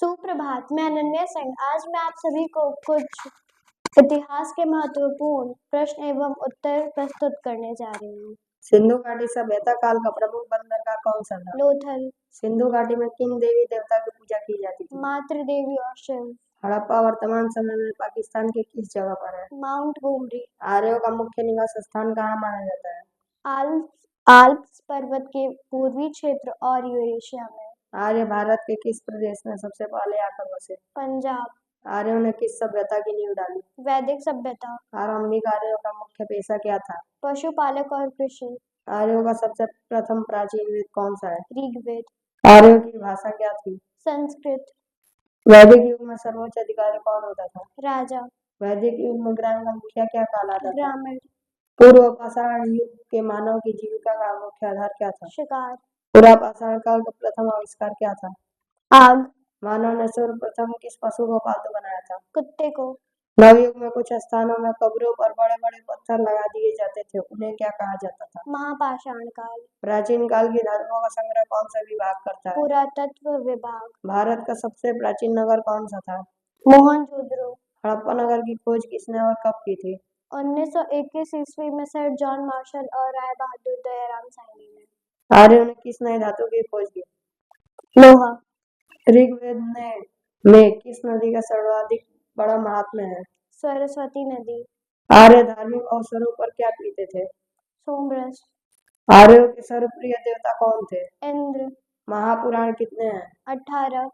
सुप्रभात, मैं अनन्या सिंह। आज मैं आप सभी को कुछ इतिहास के महत्वपूर्ण प्रश्न एवं उत्तर प्रस्तुत करने जा रही हूँ। सिंधु घाटी सभ्यता काल का प्रमुख बंदरगाह कौन सा था? लोथल। सिंधु घाटी में किन देवी देवता की पूजा की जाती थी? मातृ देवी और शिव। हड़प्पा वर्तमान समय में पाकिस्तान के किस जगह पर है? माउंट गोमरी। आर्यों का मुख्य निवास स्थान कहाँ माना जाता है? आल्प्स पर्वत के पूर्वी क्षेत्र और यूरेशिया में। आर्य भारत के किस प्रदेश में सबसे पहले आकर बसे? पंजाब। आर्यों ने किस सभ्यता की नींव डाली? वैदिक सभ्यता। आरंभिक आर्यों का मुख्य पेशा क्या था? पशुपालक और कृषि। आर्यों का सबसे प्रथम प्राचीन वेद कौन सा है? ऋग्वेद। आर्यों की भाषा क्या थी? संस्कृत। वैदिक युग में सर्वोच्च अधिकारी कौन होता था? राजा। वैदिक युग में ग्राम का मुखिया क्या कहलाता था? ग्रामीण। पूर्व पाषाण युग के मानव की जीविका का मुख्य आधार क्या था? शिकार। पूरा पाषाण काल का प्रथम आविष्कार क्या था? आग। मानव ने सर्वप्रथम किस पशु को पालतू बनाया था? कुत्ते को। नवयुग में कुछ स्थानों में कब्रों पर बड़े बड़े पत्थर लगा दिए जाते थे, उन्हें क्या कहा जाता था? महापाषाण काल। प्राचीन काल की धातुओं का संग्रह कौन सा विभाग करता है? पुरातत्व विभाग। भारत का सबसे प्राचीन नगर कौन सा था? मोहनजोदड़ो। हड़प्पा नगर की खोज किसने और कब की थी? 1921 ईस्वी में सर जॉन मार्शल और राय बहादुर दयाराम साहनी ने। आर्यों ने किस नए धातु की खोज की? लोहा। ऋग्वेद में किस नदी का सर्वाधिक बड़ा महात्म्य है? सरस्वती नदी। आर्य धार्मिक अवसरों पर क्या पीते थे? सोमरस। आर्यों के सर्वप्रिय देवता कौन थे? इंद्र। महापुराण कितने हैं? 18।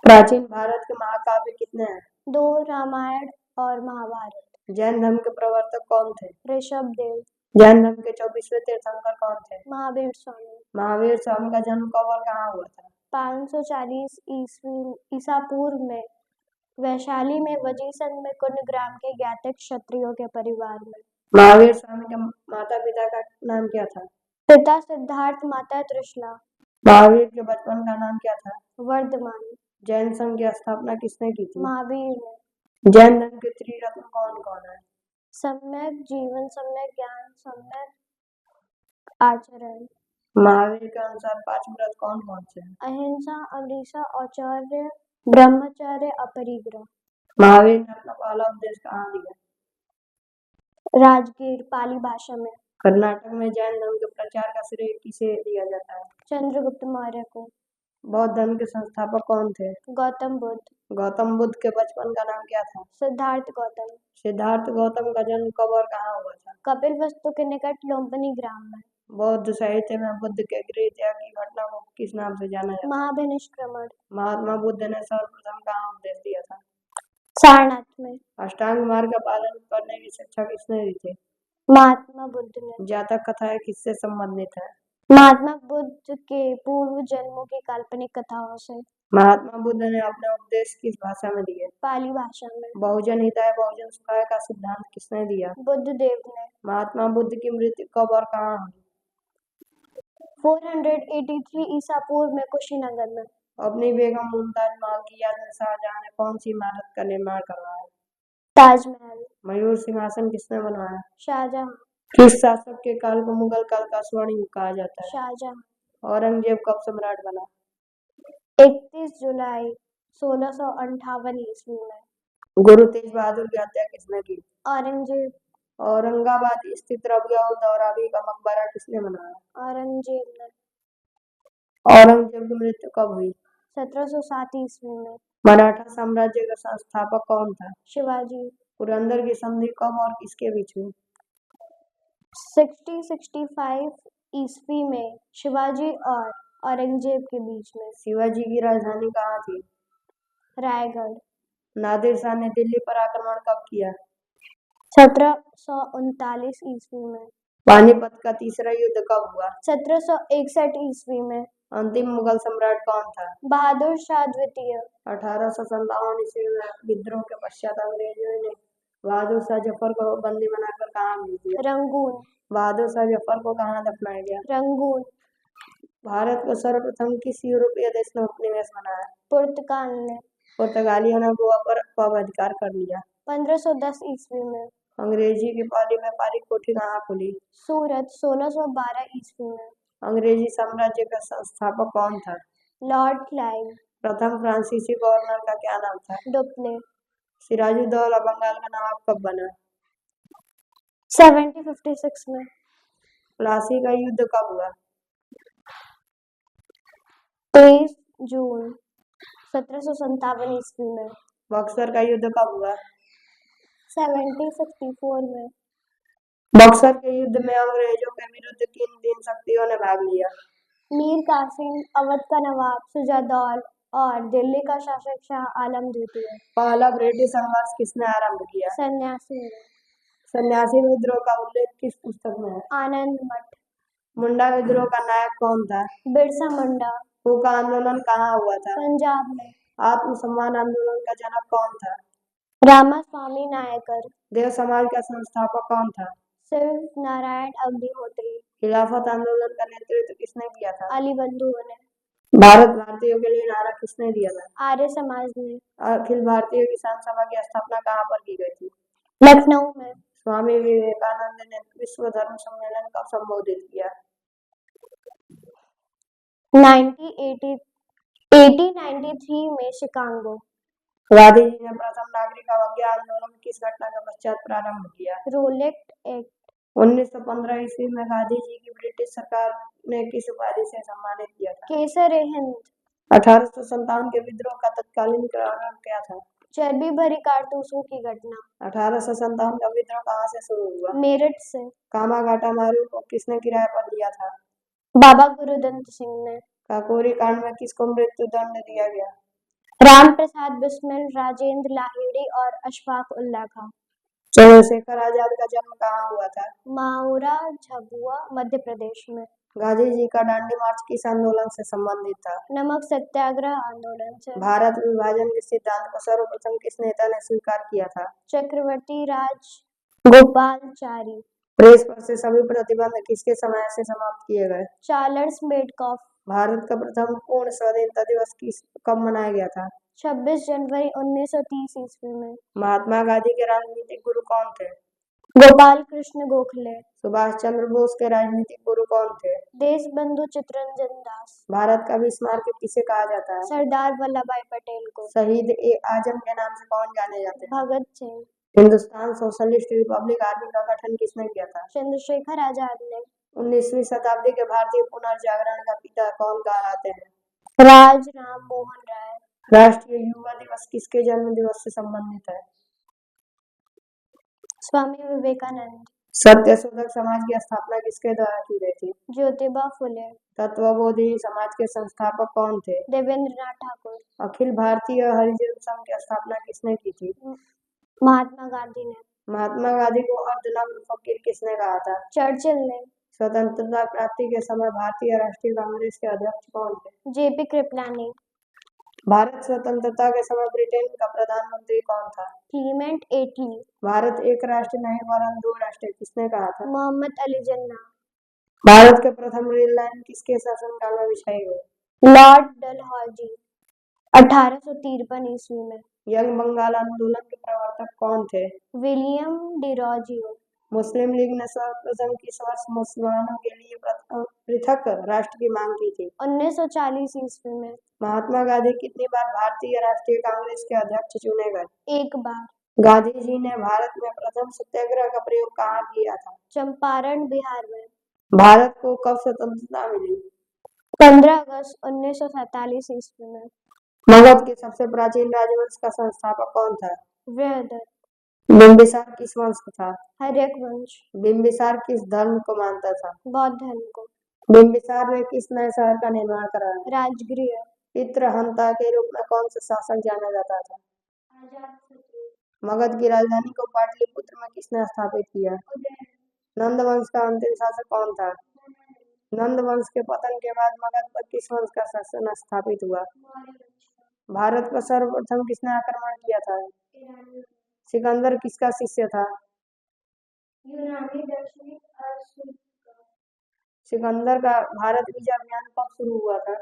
प्राचीन भारत के महाकाव्य कितने हैं? 2 रामायण और महाभारत। जैन धर्म के प्रवर्तक कौन थे? ऋषभ देव। जैन धर्म के 24वें तीर्थंकर कौन थे? महावीर स्वामी। महावीर स्वामी का जन्म कब और कहाँ हुआ था? 540 ईसा पूर्व में वैशाली में वजीसन में कुंडग्राम के ज्ञातिक क्षत्रियों के परिवार में। महावीर स्वामी के माता पिता का नाम क्या था? पिता सिद्धार्थ, माता त्रिशला। महावीर के बचपन का नाम क्या था? वर्धमान। जैन संघ की स्थापना किसने की थी? महावीर ने। जैन धर्म के त्रिरत्न कौन कौन है? सम्यक जीवन, सम्यक ज्ञान, सम्यक आचरण। महावीर के अनुसार 5 व्रत कौन कौन से हैं? अहिंसा, अहिंसा, औचर्य, ब्रह्मचर्य, अपरिग्रह। महावीर ने अपना पहला उपदेश कहाँ दिया? राजगीर, पाली भाषा में। कर्नाटक में जैन धर्म के प्रचार का श्रेय किसे दिया जाता है? चंद्रगुप्त मौर्य को। बौद्ध धर्म के संस्थापक कौन थे? गौतम बुद्ध। गौतम बुद्ध के बचपन का नाम क्या था? सिद्धार्थ गौतम। सिद्धार्थ गौतम का जन्म कब और कहाँ हुआ था? कपिलवस्तु के निकट लुम्बिनी ग्राम में। बौद्ध साहित्य में बुद्ध के गृह त्याग की घटना को किस नाम से जाना जाता है? महाभिनिष्क्रमण। महात्मा बुद्ध ने सर्वप्रथम कहाँ उपदेश दिया था? सारनाथ में। अष्टांग मार्ग का पालन करने की शिक्षा किसने दी थी? महात्मा बुद्ध ने। जातक कथाएं किससे संबंधित है? महात्मा बुद्ध के पूर्व जन्मों की काल्पनिक कथाओं से। महात्मा बुद्ध ने अपने उपदेश किस भाषा में दिए? पाली भाषा में। बहुजन हिताय बहुजन सुखाय का सिद्धांत किसने दिया? बुद्ध देव ने। महात्मा बुद्ध की मृत्यु कब और कहाँ हुई? 483 ईसा पूर्व में कुशीनगर में। अपनी बेगम मुमताज महल की याद में शाहजहां ने कौन सी इमारत का निर्माण करवाया? ताजमहल। मयूर सिंहासन किसने बनवाया? शाहजहां। किस शासक के काल को मुगल काल का स्वर्ण युग कहा जाता है? शाहजहां। औरंगजेब कब सम्राट बना? 31 जुलाई 1658 ईस्वी में। गुरु तेज बहादुर की हत्या किसने की? औरंगजेब। औरंगाबाद स्थित रबिया उद दौराबी का मकबरा किसने बनाया? औरंगजेब ने। औरंगजेब की मृत्यु कब हुई? 1707 ईस्वी में। मराठा साम्राज्य का संस्थापक कौन था? शिवाजी। पुरंदर की संधि कब और किसके बीच हुई? 6065 ईस्वी में शिवाजी और औरंगजेब के बीच में। शिवाजी की राजधानी कहाँ थी? रायगढ़। नादिर शाह ने दिल्ली पर आक्रमण कब किया? 1739 ईस्वी में। पानीपत का तीसरा युद्ध कब हुआ? 1761 ईस्वी में। अंतिम मुगल सम्राट कौन था? बहादुर शाह द्वितीय। 1857 ईस्वी में विद्रोह के पश्चात अंग्रेजों ने बहादुर शाह जफर को बंदी बनाकर कहाँ भेज दिया? रंगून। बहादुर शाह जफर को कहाँ दफनाया गया? रंगून। भारत को सर्वप्रथम किस यूरोपीय देश ने उपनिवेश बनाया? पुर्तगाल ने। पुर्तगालियों ने गोवा पर कब अधिकार कर लिया? 1510 ईस्वी में। अंग्रेजी की पाली में पारी कोठी कहाँ खुली? सूरत 1612 ईस्वी में। अंग्रेजी साम्राज्य का संस्थापक कौन था? Lord Clive. प्रथम फ्रांसीसी गवर्नर का क्या नाम था? डुप्ले। सिराजुद्दौला बंगाल का नवाब कब बना? 1756 में। प्लासी का युद्ध कब हुआ? 23 जून 1757 ईस्वी में। बक्सर का युद्ध कब हुआ? 1764 में। बक्सर के युद्ध में अंग्रेजों के विरुद्ध किन तीन शक्तियों ने भाग लिया? मीर कासिम, अवध का नवाब शुजादौल और दिल्ली का शासक शाह आलम द्वितीय। पहला ब्रिटिश संघर्ष किसने आरंभ किया? सन्यासी ने। सन्यासी विद्रोह का उल्लेख किस पुस्तक में है? आनंद मठ। मुंडा विद्रोह का नायक कौन था? बिरसा मुंडा। हुक्का आंदोलन कहाँ हुआ था? पंजाब में। आत्मसम्मान आंदोलन का जनक कौन था? रामास्वामी नायकर। देव समाज का संस्थापक कौन था? शिव नारायण अग्निहोत्री। खिलाफत आंदोलन का नेतृत्व किसने किया था? अली बंधुओं ने। भारत भारतीयों के लिए नारा किसने दिया था? आर्य समाज ने। अखिल भारतीय किसान सभा की स्थापना कहाँ पर की गई थी? लखनऊ में। स्वामी विवेकानंद ने विश्व धर्म सम्मेलन कब संबोधित किया? 1893 में शिकागो। गांधी जी ने प्रथम नागरिक अवज्ञा आंदोलन किस घटना के पश्चात प्रारंभ किया? रोलेक्ट एक्ट। 1915 ईस्वी में गांधी जी की ब्रिटिश सरकार ने किस उपाधि से सम्मानित किया था? केसर-ए-हिंद। 1857 के विद्रोह का तत्कालीन कारण क्या था? चर्बी भरी कारतूसों की घटना। 1857 का विद्रोह कहाँ से शुरू हुआ? मेरठ से। कामाघाटा मारू को किसने किराए पर लिया था? बाबा गुरुदत्त सिंह ने। काकोरी कांड में किसको मृत्यु दंड दिया गया? राम प्रसाद बिस्मिल, राजेंद्र लाहिड़ी और अशफाक उल्ला खां। चंद्रशेखर आजाद का जन्म कहाँ हुआ था? माउरा झाबुआ, मध्य प्रदेश में। गांधी जी का दांडी मार्च किस आंदोलन से संबंधित था? नमक सत्याग्रह आंदोलन से। भारत विभाजन के सिद्धांत को सर्वप्रथम किस नेता ने स्वीकार किया था? चक्रवर्ती राजगोपालाचारी। प्रेस पर से सभी प्रतिबंध किसके समय से समाप्त किए गए? Charles Metcalfe. भारत का प्रथम पूर्ण स्वाधीनता दिवस कब मनाया गया था? 26 जनवरी 1930 ईस्वी में। महात्मा गांधी के राजनीतिक गुरु कौन थे? गोपाल कृष्ण गोखले। सुभाष चंद्र बोस के राजनीतिक गुरु कौन थे? देशबंधु चित्तरंजन दास। भारत का बिस्मार्क किसे कहा जाता है? सरदार वल्लभ भाई पटेल को। शहीद ए आजम के नाम से कौन जाने जाते हैं? Bhagat Singh. Hindustan socialist republic army का गठन किसने किया था? चंद्रशेखर आजाद ने। 19वीं शताब्दी के भारतीय पुनर्जागरण का पिता कौन कहलाते हैं? राज राम मोहन राय। राष्ट्रीय युवा दिवस किसके जन्म दिवस से संबंधित है? स्वामी विवेकानंद। सत्यशोधक समाज की स्थापना किसके द्वारा की गई थी? ज्योतिबा फुले। तत्वबोधिनी समाज के संस्थापक कौन थे? देवेंद्रनाथ ठाकुर। अखिल भारतीय हरिजन संघ की स्थापना किसने की थी? महात्मा गांधी ने। महात्मा गांधी को अर्धनग्न फकीर किसने कहा था? चर्चिल ने। स्वतंत्रता प्राप्ति के समय भारतीय राष्ट्रीय कांग्रेस के अध्यक्ष कौन थे? जेपी कृपलानी। भारत स्वतंत्रता के समय ब्रिटेन का प्रधानमंत्री कौन था? क्लीमेंट एटली। भारत एक राष्ट्र नहीं वरन दो राष्ट्र किसने कहा था? मोहम्मद अली जिन्ना। भारत के प्रथम रेल लाइन किसके शासनकाल में बिछाई गई? लॉर्ड डलहौजी। 1853 ईस्वी में। यंग बंगाल आंदोलन के प्रवर्तक कौन थे? विलियम डिरोजियो। मुस्लिम लीग ने सर्वप्रथम किस वर्ष मुसलमानों के लिए पृथक राष्ट्र की मांग की थी? 1940 ईस्वी में। महात्मा गांधी कितनी बार भारतीय राष्ट्रीय कांग्रेस के अध्यक्ष चुने गए? एक बार। गांधी जी ने भारत में प्रथम सत्याग्रह का प्रयोग कहाँ किया था? चंपारण, बिहार में। भारत को कब स्वतंत्रता मिली? 15 अगस्त 1947 ईस्वी में। मगध के सबसे प्राचीन राजवंश का संस्थापक कौन था? बृहदत्त। बिंबिसार किस वंश का था? हर्यक वंश। बिंबिसार किस धर्म को मानता था? बौद्ध धर्म को। बिंबिसार ने किस नए शहर का निर्माण कराया? राजगृह। चित्रहंता के रूप में कौन सा शासक जाना जाता था? अजातशत्रु। मगध की राजधानी को पाटलिपुत्र में किसने स्थापित किया? नंद वंश का अंतिम शासक कौन था? नंद वंश के पतन के बाद मगध पर किस वंश का शासन स्थापित हुआ? भारत पर सर्वप्रथम किसने आक्रमण किया था? सिकंदर किसका शिष्य था? यूनानी दार्शनिक अरस्तु। सिकंदर का भारत विजय अभियान कब शुरू हुआ था?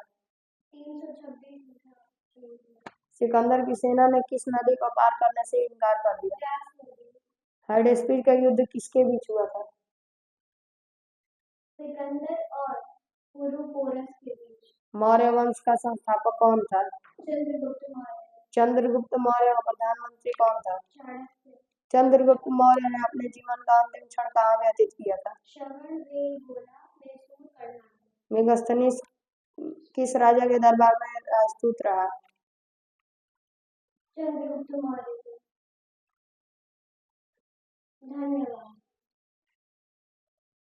326 सिकंदर की सेना ने किस नदी को पार करने से इनकार कर दिया? हेडेस्पीड का युद्ध किसके बीच हुआ था? सिकंदर और पुरुपोरस के बीच। मौर्य वंश का संस्थापक कौन था? चंद्रगुप्त मौर्य। चंद्रगुप्त मौर्य का प्रधानमंत्री कौन था? चाणक्य। चंद्रगुप्त मौर्य ने अपने जीवन का अंतिम क्षण कहाँ व्यतीत किया था? श्रवणबेलगोला, मैसूर, कर्नाटक। मेगस्थनीज किस राजा के दरबार में राजदूत रहा? चंद्रगुप्त मौर्य। धन्यवाद।